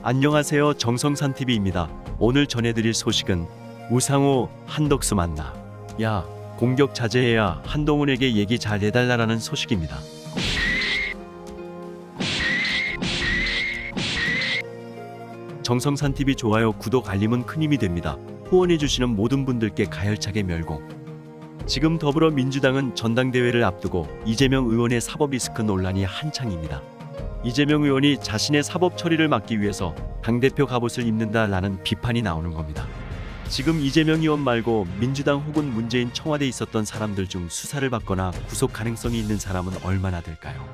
안녕하세요. 정성산TV입니다. 오늘 전해드릴 소식은 우상호, 한덕수 만나. 야, 공격 자제해야 한동훈에게 얘기 잘 해달라라는 소식입니다. 정성산TV 좋아요, 구독, 알림은 큰 힘이 됩니다. 후원해주시는 모든 분들께 가열차게 멸공. 지금 더불어민주당은 전당대회를 앞두고 이재명 의원의 사법 리스크 논란이 한창입니다. 이재명 의원이 자신의 사법 처리를 막기 위해서 당대표 갑옷을 입는다라는 비판이 나오는 겁니다. 지금 이재명 의원 말고 민주당 혹은 문재인 청와대에 있었던 사람들 중 수사를 받거나 구속 가능성이 있는 사람은 얼마나 될까요?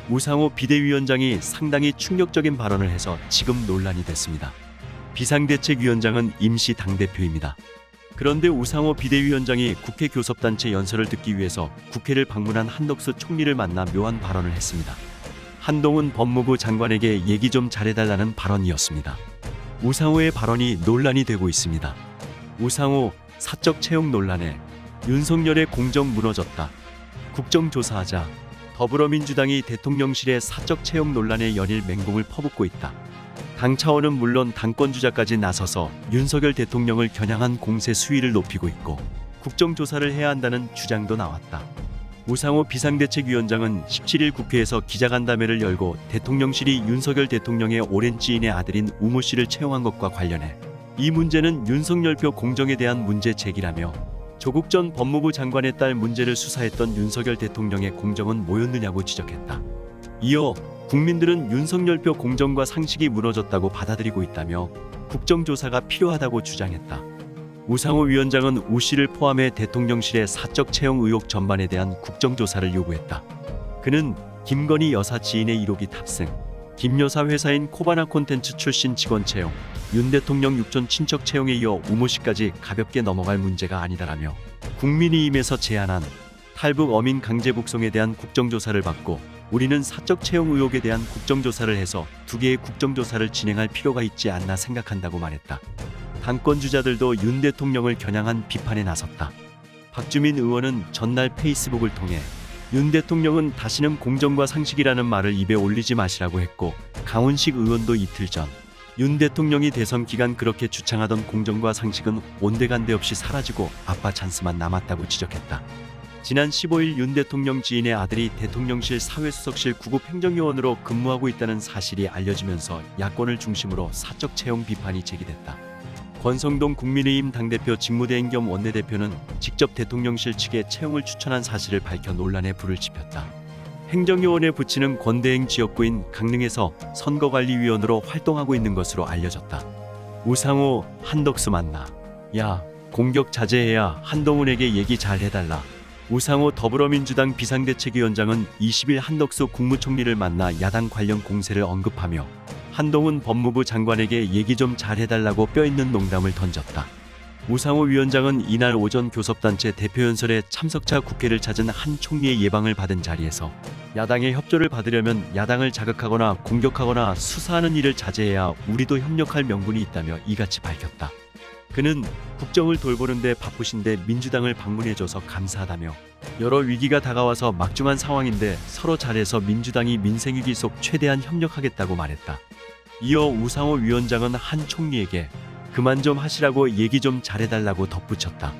우상호 비대위원장이 상당히 충격적인 발언을 해서 지금 논란이 됐습니다. 비상대책위원장은 임시 당대표입니다. 그런데 우상호 비대위원장이 국회 교섭단체 연설을 듣기 위해서 국회를 방문한 한덕수 총리를 만나 묘한 발언을 했습니다. 한동훈 법무부 장관에게 얘기 좀 잘해달라는 발언이었습니다. 우상호의 발언이 논란이 되고 있습니다. 우상호 사적 채용 논란에 윤석열의 공정 무너졌다. 국정조사하자. 더불어민주당이 대통령실의 사적 채용 논란에 연일 맹공을 퍼붓고 있다. 당 차원은 물론 당권주자까지 나서서 윤석열 대통령을 겨냥한 공세 수위를 높이고 있고 국정조사를 해야 한다는 주장도 나왔다. 우상호 비상대책위원장은 17일 국회에서 기자간담회를 열고 대통령실이 윤석열 대통령의 오랜 지인의 아들인 우모 씨를 채용한 것과 관련해 이 문제는 윤석열표 공정에 대한 문제 제기라며 조국 전 법무부 장관의 딸 문제를 수사했던 윤석열 대통령의 공정은 뭐였느냐고 지적했다. 이어 국민들은 윤석열표 공정과 상식이 무너졌다고 받아들이고 있다며 국정조사가 필요하다고 주장했다. 우상호 위원장은 우 씨를 포함해 대통령실의 사적 채용 의혹 전반에 대한 국정조사를 요구했다. 그는 김건희 여사 지인의 1호기 탑승, 김 여사 회사인 코바나 콘텐츠 출신 직원 채용, 윤 대통령 육촌 친척 채용에 이어 우모 씨까지 가볍게 넘어갈 문제가 아니다라며 국민의힘에서 제안한 탈북 어민 강제 북송에 대한 국정조사를 받고 우리는 사적 채용 의혹에 대한 국정조사를 해서 두 개의 국정조사를 진행할 필요가 있지 않나 생각한다고 말했다. 당권주자들도 윤 대통령을 겨냥한 비판에 나섰다. 박주민 의원은 전날 페이스북을 통해 윤 대통령은 다시는 공정과 상식이라는 말을 입에 올리지 마시라고 했고, 강훈식 의원도 이틀 전 윤 대통령이 대선 기간 그렇게 주창하던 공정과 상식은 온데간데 없이 사라지고 아빠 찬스만 남았다고 지적했다. 지난 15일 윤 대통령 지인의 아들이 대통령실 사회수석실 구급 행정요원으로 근무하고 있다는 사실이 알려지면서 야권을 중심으로 사적 채용 비판이 제기됐다. 권성동 국민의힘 당대표 직무대행 겸 원내대표는 직접 대통령실 측에 채용을 추천한 사실을 밝혀 논란에 불을 지폈다. 행정요원에 붙이는 권대행 지역구인 강릉에서 선거관리위원으로 활동하고 있는 것으로 알려졌다. 우상호, 한덕수 만나. 야, 공격 자제해야 한동훈에게 얘기 잘 해달라. 우상호 더불어민주당 비상대책위원장은 20일 한덕수 국무총리를 만나 야당 관련 공세를 언급하며 한동훈 법무부 장관에게 얘기 좀 잘해달라고 뼈있는 농담을 던졌다. 우상호 위원장은 이날 오전 교섭단체 대표연설에 참석차 국회를 찾은 한 총리의 예방을 받은 자리에서 야당의 협조를 받으려면 야당을 자극하거나 공격하거나 수사하는 일을 자제해야 우리도 협력할 명분이 있다며 이같이 밝혔다. 그는 국정을 돌보는데 바쁘신데 민주당을 방문해줘서 감사하다며 여러 위기가 다가와서 막중한 상황인데 서로 잘해서 민주당이 민생위기 속 최대한 협력하겠다고 말했다. 이어 우상호 위원장은 한 총리에게 그만 좀 하시라고 얘기 좀 잘해달라고 덧붙였다.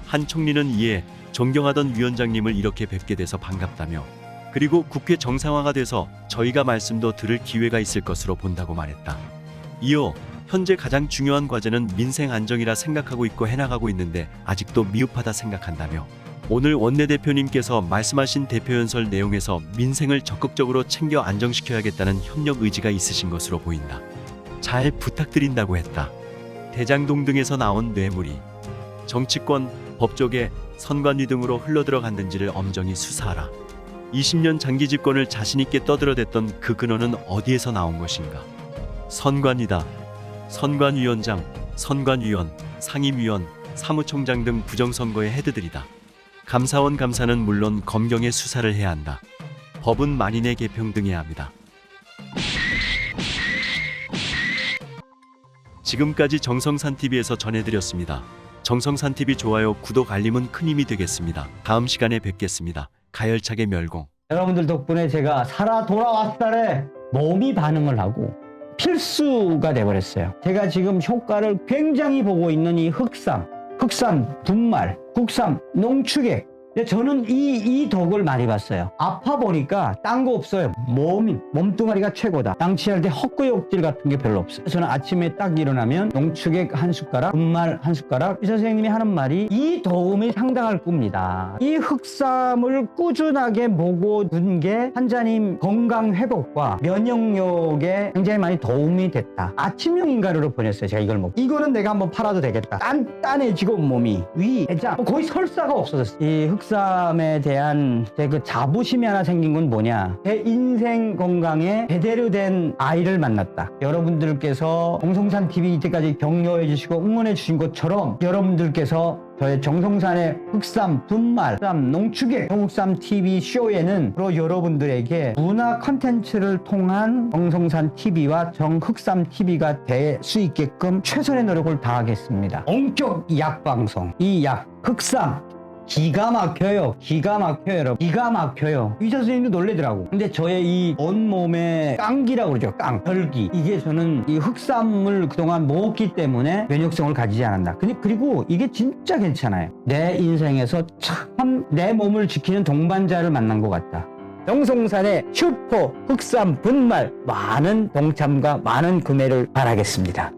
한 총리는 이에 존경하던 위원장님을 이렇게 뵙게 돼서 반갑다며 그리고 국회 정상화가 돼서 저희가 말씀도 들을 기회가 있을 것으로 본다고 말했다. 이어 현재 가장 중요한 과제는 민생 안정이라 생각하고 있고 해나가고 있는데 아직도 미흡하다 생각한다며 오늘 원내대표님께서 말씀하신 대표연설 내용에서 민생을 적극적으로 챙겨 안정시켜야겠다는 협력 의지가 있으신 것으로 보인다. 잘 부탁드린다고 했다. 대장동 등에서 나온 뇌물이 정치권, 법조계, 선관위 등으로 흘러들어갔는지를 엄정히 수사하라. 20년 장기 집권을 자신있게 떠들어댔던 그 근원은 어디에서 나온 것인가? 선관위다. 선관위원장, 선관위원, 상임위원, 사무총장 등 부정선거의 헤드들이다. 감사원 감사는 물론 검경의 수사를 해야 한다. 법은 만인의 개평등해야 합니다. 지금까지 정성산TV에서 전해드렸습니다. 정성산TV 좋아요, 구독, 알림은 큰 힘이 되겠습니다. 다음 시간에 뵙겠습니다. 가열차게 멸공. 여러분들 덕분에 제가 살아 돌아왔다래 몸이 반응을 하고 필수가 돼버렸어요. 제가 지금 효과를 굉장히 보고 있는 이 흑삼 분말, 국삼, 농축액. 근데 저는 이 덕을 많이 봤어요. 아파 보니까 딴 거 없어요. 몸뚱아리가 최고다. 양치할 때 헛구역질 같은 게 별로 없어요. 저는 아침에 딱 일어나면 농축액 한 숟가락, 분말 한 숟가락. 의사 선생님이 하는 말이 이 도움이 상당할 겁니다. 이 흑삼을 꾸준하게 먹어둔 게 환자님 건강 회복과 면역력에 굉장히 많이 도움이 됐다. 아침형 인간으로 보냈어요. 제가 이걸 먹고. 이거는 내가 한번 팔아도 되겠다. 단단해지고 몸이 위, 대장 거의 설사가 없어졌어요. 이 흑삼에 대한 제 그 자부심이 하나 생긴 건 뭐냐, 제 인생 건강에 제대로 된 아이를 만났다. 여러분들께서 정성산 TV 이때까지 격려해 주시고 응원해 주신 것처럼 여러분들께서 저의 정성산의 흑삼 분말, 흑삼 농축액 정흑삼 TV 쇼에는 바로 여러분들에게 문화 컨텐츠를 통한 정성산 TV와 정흑삼 TV가 될 수 있게끔 최선의 노력을 다하겠습니다. 원격 약 방송, 이 약 흑삼 기가 막혀요. 여러분. 기가 막혀요. 의사 선생님도 놀래더라고. 근데 저의 이 온몸의 깡기라고 그러죠. 혈기. 이게 저는 이 흑삼을 그동안 먹었기 때문에 면역성을 가지지 않았나. 그리고 이게 진짜 괜찮아요. 내 인생에서 참 내 몸을 지키는 동반자를 만난 것 같다. 정성산의 슈퍼 흑삼 분말 많은 동참과 많은 구매를 바라겠습니다.